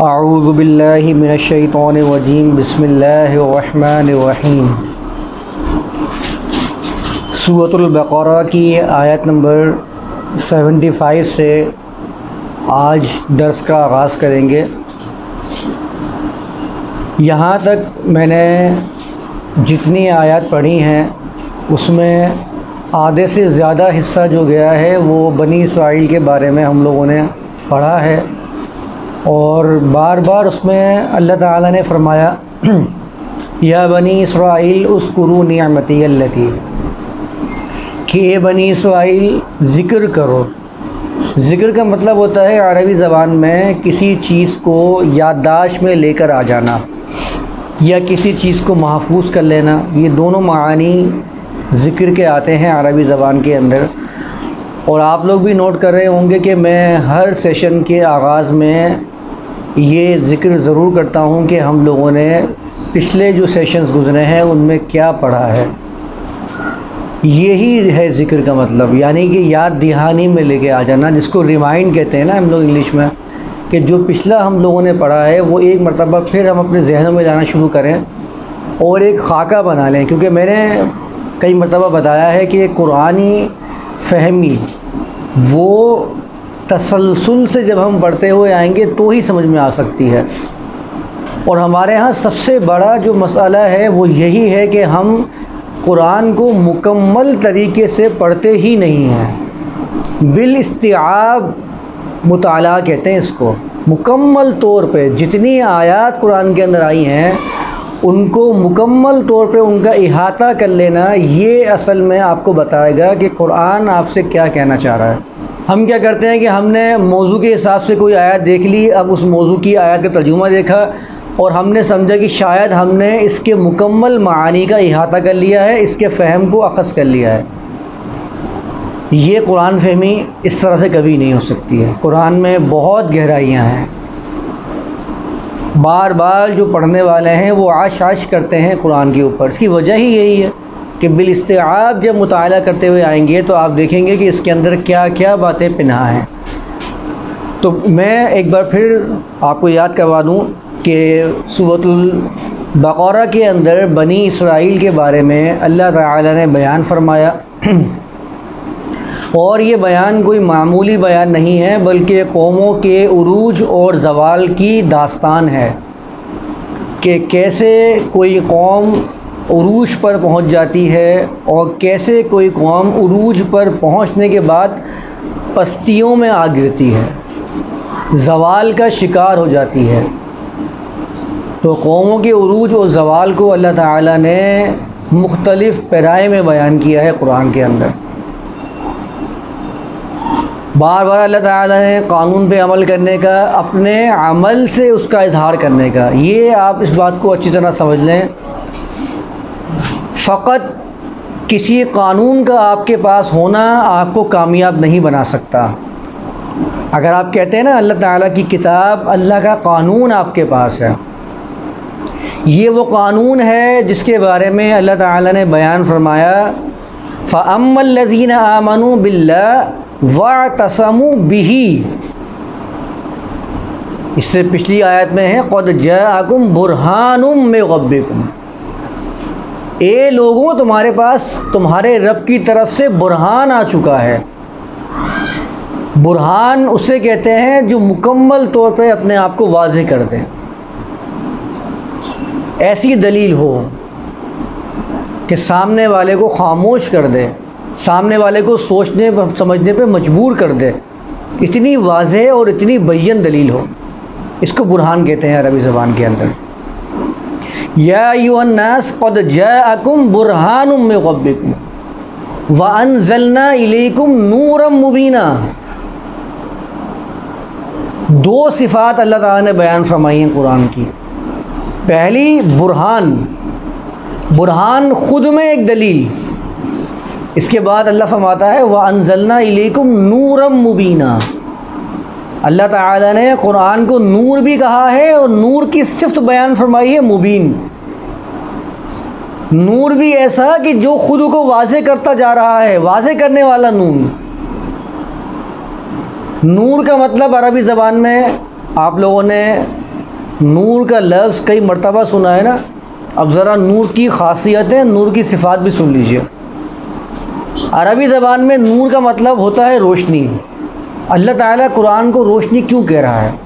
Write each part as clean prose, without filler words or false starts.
अऊज़ु बिल्लाहि मिनश्शैतानिर्रजीम बिस्मिल्लाहिर्रहमानिर्रहीम। सूरतुल बक़रा की आयत नंबर 75 से आज दर्स का आगाज़ करेंगे। यहाँ तक मैंने जितनी आयत पढ़ी हैं उसमें आधे से ज़्यादा हिस्सा जो गया है वो बनी इसराइल के बारे में हम लोगों ने पढ़ा है और बार बार उसमें अल्लाह ताला ने फ़रमाया या बनी इसराइल उस्कुरू निअमती अल्लती, कि ए बनी इसराइल ज़िक्र करो। ज़िक्र का मतलब होता है अरबी ज़बान में किसी चीज़ को याददाश्त में लेकर आ जाना या किसी चीज़ को महफूज कर लेना। ये दोनों मानी ज़िक्र के आते हैं अरबी ज़बान के अंदर। और आप लोग भी नोट कर रहे होंगे कि मैं हर सेशन के आगाज़ में ये ज़िक्र ज़रूर करता हूँ कि हम लोगों ने पिछले जो सेशंस गुज़रे हैं उनमें क्या पढ़ा है। यही है ज़िक्र का मतलब, यानी कि याद दहानी में लेके आ जाना, जिसको रिमाइंड कहते हैं ना हम लोग इंग्लिश में, कि जो पिछला हम लोगों ने पढ़ा है वो एक मरतबा फिर हम अपने जहनों में जाना शुरू करें और एक खाका बना लें। क्योंकि मैंने कई मरतबा बताया है कि कुरानी फ़हमी वो तसलसल से जब हम बढ़ते हुए आएंगे तो ही समझ में आ सकती है। और हमारे यहाँ सबसे बड़ा जो मसला है वो यही है कि हम कुरान को मुकम्मल तरीके से पढ़ते ही नहीं हैं। बिल इस्तिआब मुताला कहते हैं इसको। मुकम्मल तौर पे जितनी आयत कुरान के अंदर आई हैं उनको मुकम्मल तौर पे उनका इहाता कर लेना, ये असल में आपको बताएगा कि कुरान आपसे क्या कहना चाह रहा है। हम क्या करते हैं कि हमने मौजू के हिसाब से कोई आयत देख ली, अब उस मौजू की आयत का तर्जुमा देखा और हमने समझा कि शायद हमने इसके मुकम्मल मानी का इहाता कर लिया है, इसके फ़हम को अख़ज़ कर लिया है। ये कुरान फ़हमी इस तरह से कभी नहीं हो सकती है। कुरान में बहुत गहराइयाँ हैं। बार बार जो पढ़ने वाले हैं वो आश करते हैं कुरान के ऊपर। इसकी वजह ही यही है कि बिल इस्तिआब जब मुताला करते हुए आएंगे तो आप देखेंगे कि इसके अंदर क्या क्या बातें पिन्हा हैं। तो मैं एक बार फिर आपको याद करवा दूं कि सूरतुल बक़रा के अंदर बनी इसराइल के बारे में अल्लाह ताला ने बयान फरमाया और ये बयान कोई मामूली बयान नहीं है, बल्कि कौमों के उरूज और ज़वाल की दास्तान है कि कैसे कोई कौम उरूज पर पहुंच जाती है और कैसे कोई कौम उरूज पर पहुंचने के बाद पस्तियों में आ गिरती है, ज़वाल का शिकार हो जाती है। तो कौमों के उरूज और ज़वाल को अल्लाह ताला ने मुख्तलिफ़ पैराए में बयान किया है कुरान के अंदर। बार बार अल्लाह ताला ने कानून पे अमल करने का, अपने अमल से उसका इजहार करने का। ये आप इस बात को अच्छी तरह समझ लें। फ़कत किसी कानून का आपके पास होना आपको कामयाब नहीं बना सकता। अगर आप कहते हैं ना अल्लाह ताला की किताब, अल्लाह का कानून आपके पास है, ये वो कानून है जिसके बारे में अल्लाह ताला ने बयान फरमाया फ़अम्मल लज़ीना आमनू बिल्लाह वअतसमू बिही। इससे पिछली आयत में है क़द जाअकुम बुरहानुम मिन रब्बिकुम। ए लोगों, तुम्हारे पास तुम्हारे रब की तरफ से बुरहान आ चुका है। बुरहान उसे कहते हैं जो मुकम्मल तौर पे अपने आप को वाज़ेह कर दे। ऐसी दलील हो कि सामने वाले को खामोश कर दे, सामने वाले को सोचने समझने पे मजबूर कर दे। इतनी वाज़ेह और इतनी बय्यन दलील हो, इसको बुरहान कहते हैं अरबी ज़बान के अंदर। या अय्युहन्नास क़द जाअकुम बुरहानुम मिन रब्बिकुम व अंज़लना इलैकुम नूरम मुबीना। दो सिफ़ात अल्लाह ताला ने बयान फरमाई हैं कुरान की। पहली बुरहान, बुरहान ख़ुद में एक दलील। इसके बाद अल्लाह फरमाता है व अंज़लना इलैकुम नूरम मुबीना। अल्लाह ताला ने कुरान को नूर भी कहा है और नूर की सिफ़त बयान फरमाई है मुबीन। नूर भी ऐसा कि जो खुद को वाज़ेह करता जा रहा है, वाज़ेह करने वाला नूर। नूर का मतलब अरबी ज़बान में आप लोगों ने नूर का लफ्ज़ कई मरतबा सुना है ना। अब ज़रा नूर की ख़ासियतें, नूर की सिफ़ात भी सुन लीजिए। अरबी ज़बान में नूर का मतलब होता है रोशनी। अल्लाह ताला कुरान को रोशनी क्यों कह रहा है?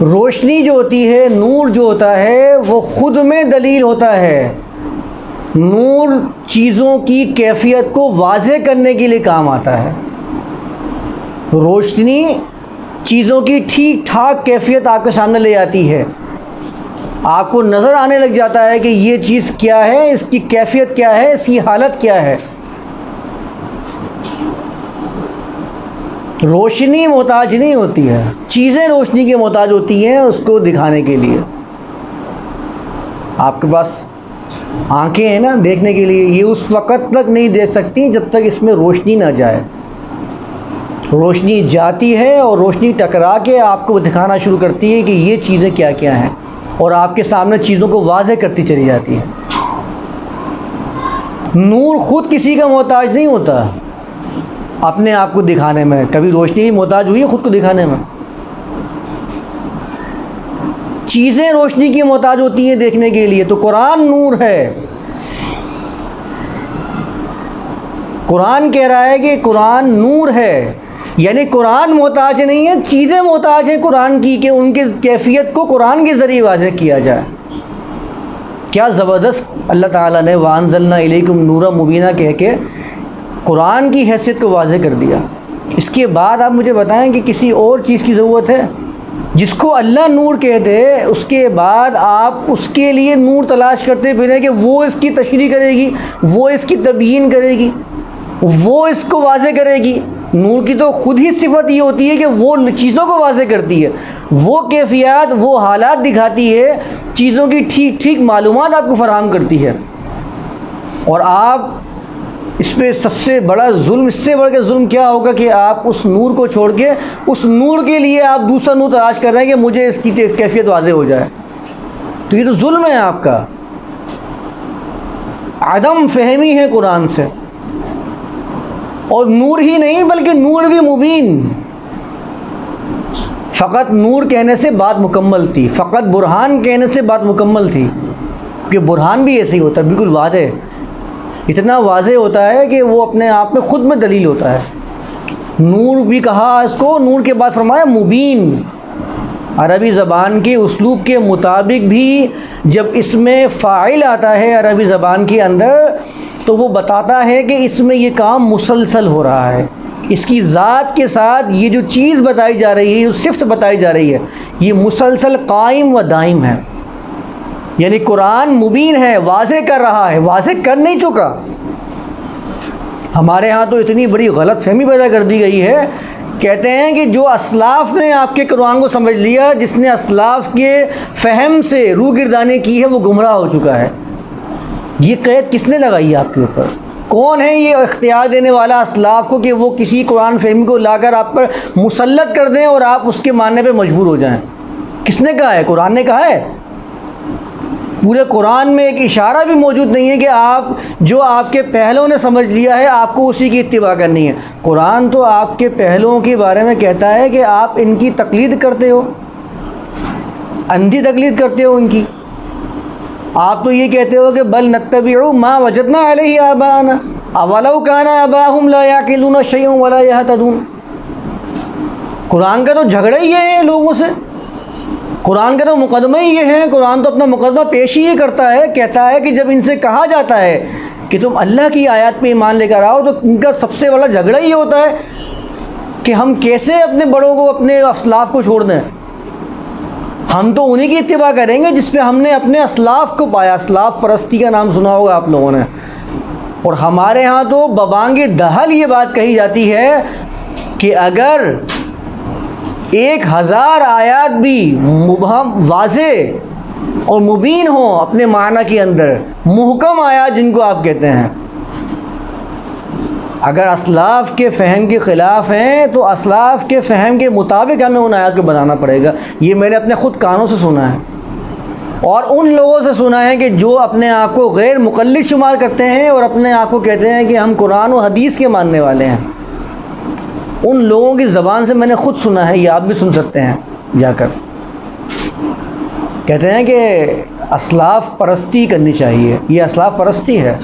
रोशनी जो होती है, नूर जो होता है, वो ख़ुद में दलील होता है। नूर चीज़ों की कैफियत को वाज़े करने के लिए काम आता है। रोशनी चीज़ों की ठीक ठाक कैफियत आपके सामने ले आती है। आपको नज़र आने लग जाता है कि ये चीज़ क्या है, इसकी कैफियत क्या है, इसकी हालत क्या है। रोशनी मोहताज नहीं होती है, चीज़ें रोशनी की मोहताज होती हैं उसको दिखाने के लिए। आपके पास आंखें हैं ना देखने के लिए, ये उस वक़्त तक नहीं देख सकती जब तक इसमें रोशनी ना जाए। रोशनी जाती है और रोशनी टकरा के आपको दिखाना शुरू करती है कि ये चीज़ें क्या क्या हैं, और आपके सामने चीज़ों को वाज़े करती चली जाती है। नूर ख़ुद किसी का मोहताज नहीं होता अपने आप को दिखाने में। कभी रोशनी ही मोहताज हुई है ख़ुद को दिखाने में? चीज़ें रोशनी की मोहताज होती हैं देखने के लिए। तो कुरान नूर है। कुरान कह रहा है कि कुरान नूर है, यानी कुरान मोहताज नहीं है, चीज़ें मोहताज हैं कुरान की कि उनकी कैफियत को कुरान के ज़रिए वाज़े किया जाए। क्या ज़बरदस्त अल्लाह ताला ने वांज़लना इलैकुम नूरा मुबीना कह के कुरान की हैसियत को वाज़े कर दिया। इसके बाद आप मुझे बताएं कि किसी और चीज़ की ज़रूरत है? जिसको अल्लाह नूर कह दे, उसके बाद आप उसके लिए नूर तलाश करते फिरें कि वो इसकी तशरीह करेगी, वो इसकी तबयीन करेगी, वो इसको वाज़े करेगी। नूर की तो ख़ुद ही सिफत ये होती है कि वो चीज़ों को वाज़े करती है, वो कैफियत, वो हालात दिखाती है, चीज़ों की ठीक ठीक मालूमात आपको फ़राहम करती है। और आप इस पर सबसे बड़ा जुल्म, इससे बढ़ के जुल्म क्या होगा कि आप उस नूर को छोड़ के उस नूर के लिए आप दूसरा नूर तलाश कर रहे हैं कि मुझे इसकी कैफियत वाज़े हो जाए। तो ये तो जुल्म है आपका, आदम फहमी है कुरान से। और नूर ही नहीं बल्कि नूर भी मुबीन। फ़कत नूर कहने से बात मुकम्मल थी, फ़कत बुरहान कहने से बात मुकम्मल थी, क्योंकि बुरहान भी ऐसे ही होता है, बिल्कुल वाज़े, इतना वाज़े होता है कि वो अपने आप में ख़ुद में दलील होता है। नूर भी कहा इसको, नूर के बाद फरमाया मुबीन। अरबी ज़बान के उसलूब के मुताबिक भी जब इसमें फ़ाइल आता है अरबी ज़बान के अंदर, तो वो बताता है कि इसमें ये काम मुसलसल हो रहा है। इसकी ज़ात के साथ ये जो चीज़ बताई जा रही है, जो सिफ़त बताई जा रही है, ये मुसलसल कायम व दाइम है। यानी कुरान मुबीन है, वाज़े कर रहा है, वाज़े कर नहीं चुका। हमारे यहाँ तो इतनी बड़ी गलत फहमी पैदा कर दी गई है, कहते हैं कि जो असलाफ़ ने आपके कुरान को समझ लिया, जिसने असलाफ़ के फ़हम से रूगिरदानी की है, वो गुमराह हो चुका है। ये कैद किसने लगाई है आपके ऊपर? कौन है ये इख्तियार देने वाला असलाफ़ को कि वो किसी कुरान फहमी को लाकर आप पर मुसल्लत कर दें और आप उसके मानने पे मजबूर हो जाएं? किसने कहा है? कुरान ने कहा है। पूरे कुरान में एक इशारा भी मौजूद नहीं है कि आप जो आपके पहलों ने समझ लिया है आपको उसी की इत्तिबा करनी है। कुरान तो आपके पहलों के बारे में कहता है कि आप इनकी तकलीद करते हो, अंधी तकलीद करते हो इनकी। आप तो ये कहते हो कि बल नत्तबिउ मा वजदना अलैहि आबाना अवलौ काना आबाहुम ला याकिलून शैअन वला यहतदून। कुरान का तो झगड़ा ही है लोगों से, कुरान का तो मुकदमा ही ये है। कुरान तो अपना मुकदमा पेश ही करता है, कहता है कि जब इनसे कहा जाता है कि तुम अल्लाह की आयत पे ईमान लेकर आओ, तो इनका सबसे बड़ा झगड़ा ये होता है कि हम कैसे अपने बड़ों को, अपने असलाफ़ को छोड़ दें। हम तो उन्हीं की इत्तिबा करेंगे जिस पे हमने अपने असलाफ़ को पाया। असलाफ़ परस्ती का नाम सुना होगा आप लोगों ने। और हमारे यहाँ तो बबांगे दहल ये बात कही जाती है कि अगर 1000 आयात भी मुबहम, वाज़े और मुबीन हो अपने माना के अंदर, मुहकम आयात जिनको आप कहते हैं, अगर असलाफ़ के फ़हम के ख़िलाफ़ हैं तो असलाफ़ के फ़हम के मुताबिक हमें उन आयात को बनाना पड़ेगा। ये मैंने अपने ख़ुद कानों से सुना है और उन लोगों से सुना है कि जो अपने आप को गैर मुक़ल्लिद शुमार करते हैं और अपने आप को कहते हैं कि हम कुरान और हदीस के मानने वाले हैं। उन लोगों की ज़बान से मैंने ख़ुद सुना है, ये आप भी सुन सकते हैं जाकर। कहते हैं कि असलाफ परस्ती करनी चाहिए, ये असलाफ परस्ती है।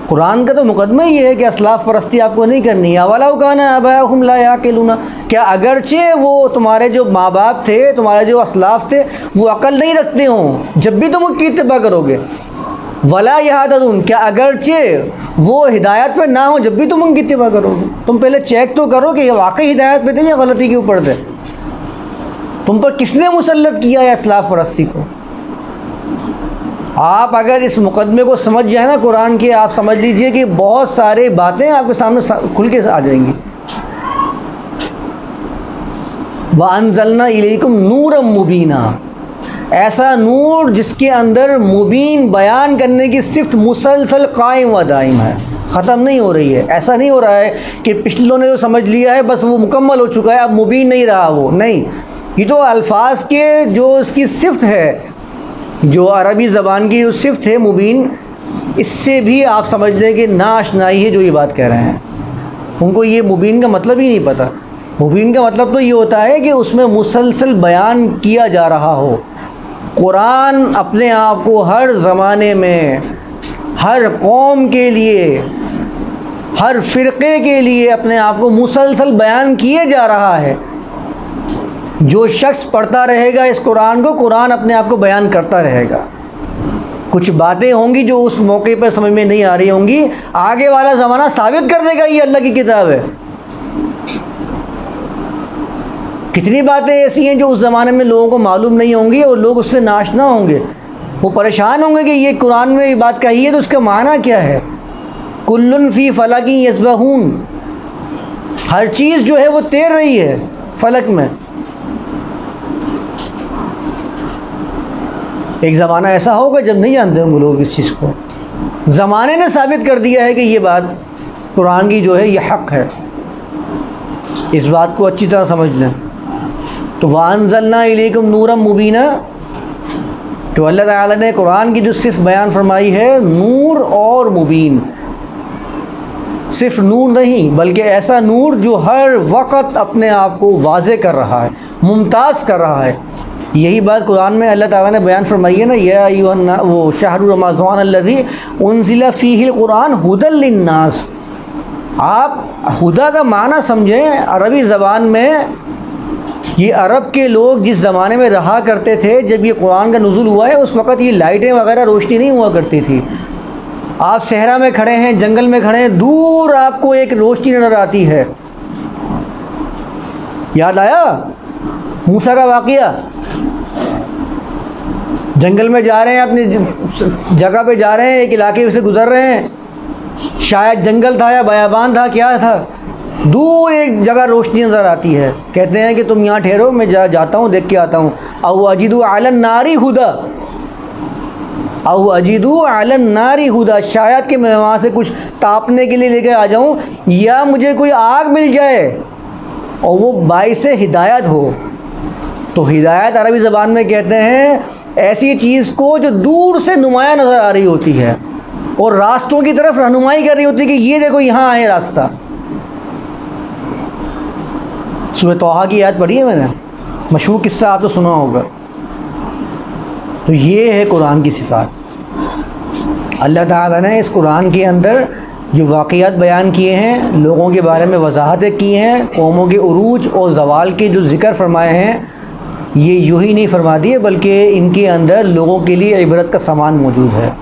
कुरान का तो मुकदमा ये है कि असलाफ परस्ती आपको नहीं करनी है। वला काना आबाहुम ला याकिलूना, क्या अगरचे वो तुम्हारे जो माँ बाप थे, तुम्हारे जो असलाफ थे, वो अकल नहीं रखते हों, जब भी तुम उनकी इत्तिबा करोगे। वला यहतदून, क्या अगरचे वो हिदायत पर ना हो, जब भी तुम उनकी इत्तिबा करोगे। तुम पहले चेक तो करो कि ये वाकई हिदायत पे थे या गलती के ऊपर थे। तुम पर किसने मुसल्लत किया है असलाफ परस्ती को? आप अगर इस मुकदमे को समझ जाए ना कुरान के, आप समझ लीजिए कि बहुत सारी बातें आपके सामने खुल के आ जाएंगी। व अंज़लना इलैकुम नूरम मुबीना, ऐसा नूर जिसके अंदर मुबीन बयान करने की सिफ्त मुसलसल कायम व दाइम है, ख़त्म नहीं हो रही है। ऐसा नहीं हो रहा है कि पिछलों ने जो समझ लिया है बस वो मुकम्मल हो चुका है, अब मुबीन नहीं रहा वो, नहीं। ये तो अल्फाज के जो इसकी सिफ्त है, जो अरबी ज़बान की जो सिफ्त है मुबीन, इससे भी आप समझ लें कि नाआशनाई है जो ये बात कह रहे हैं। उनको ये मुबीन का मतलब ही नहीं पता। मुबीन का मतलब तो ये होता है कि उसमें मुसलसल बयान किया जा रहा हो। कुरान अपने आप को हर ज़माने में, हर कौम के लिए, हर फ़िरक़े के लिए अपने आप को मुसलसल बयान किए जा रहा है। जो शख्स पढ़ता रहेगा इस कुरान को, कुरान अपने आप को बयान करता रहेगा। कुछ बातें होंगी जो उस मौके पर समझ में नहीं आ रही होंगी, आगे वाला ज़माना साबित कर देगा ये अल्लाह की किताब है। कितनी बातें ऐसी हैं जो उस ज़माने में लोगों को मालूम नहीं होंगी और लोग उससे नाशना होंगे, वो परेशान होंगे कि ये कुरान में ये बात कही है तो उसका माना क्या है। कुल्लुन फ़ी फ़लकी यस्बहून, हर चीज़ जो है वो तैर रही है फ़लक में। एक ज़माना ऐसा होगा जब नहीं जानते होंगे लोग इस चीज़ को। ज़माने ने साबित कर दिया है कि ये बात कुरान की जो है ये हक़ है। इस बात को अच्छी तरह समझ लें। तो वअंज़लना इलैकुम नूरम मुबीना, तो अल्लाह ताला ने कुरान की जो सिर्फ बयान फरमाई है नूर और मुबीन, सिर्फ नूर नहीं बल्कि ऐसा नूर जो हर वक्त अपने आप को वाज़े कर रहा है, मुमताज़ कर रहा है। यही बात कुरान में अल्लाह ताला ने बयान फरमाई है ना, या अय्युहन्ना, वो शहरु रमज़ान अल्लज़ी उन्ज़िला फ़ीहिल कुरान हुदल लिन्नास। आप हुदा का माना समझें अरबी ज़बान में। ये अरब के लोग जिस ज़माने में रहा करते थे, जब ये कुरान का नुज़ूल हुआ है, उस वक़्त ये लाइटें वगैरह रोशनी नहीं हुआ करती थी। आप सहरा में खड़े हैं, जंगल में खड़े हैं, दूर आपको एक रोशनी नज़र आती है। याद आया मूसा का वाक़या? जंगल में जा रहे हैं, अपनी जगह पे जा रहे हैं, एक इलाके से गुज़र रहे हैं, शायद जंगल था या बयाबान था, क्या था, दूर एक जगह रोशनी नज़र आती है। कहते हैं कि तुम यहाँ ठहरो, मैं जाता हूँ, देख के आता हूँ। औ अजिदु अलन नारी हुदा, औ अजिदु अलन नारी हुदा, शायद कि मैं वहाँ से कुछ तापने के लिए लेकर आ जाऊँ, या मुझे कोई आग मिल जाए और वो बाइसे हिदायत हो। तो हिदायत अरबी ज़बान में कहते हैं ऐसी चीज़ को जो दूर से नुमाया नज़र आ रही होती है और रास्तों की तरफ रहनुमाई कर रही होती है कि ये देखो यहाँ है रास्ता। सूरह तौहा की आयत पढ़ी है मैंने, मशहूर किस्सा आप तो सुना होगा। तो ये है कुरान की सिफ़ात। अल्लाह ताला ने इस कुरान के अंदर जो वाक़ियात बयान किए हैं, लोगों के बारे में वजाहतें की हैं, कौमों के उरूज और ज़वाल के जो ज़िक्र फरमाए हैं, ये यूँ ही नहीं फरमा दिए बल्कि इनके अंदर लोगों के लिए इबरत का सामान मौजूद है।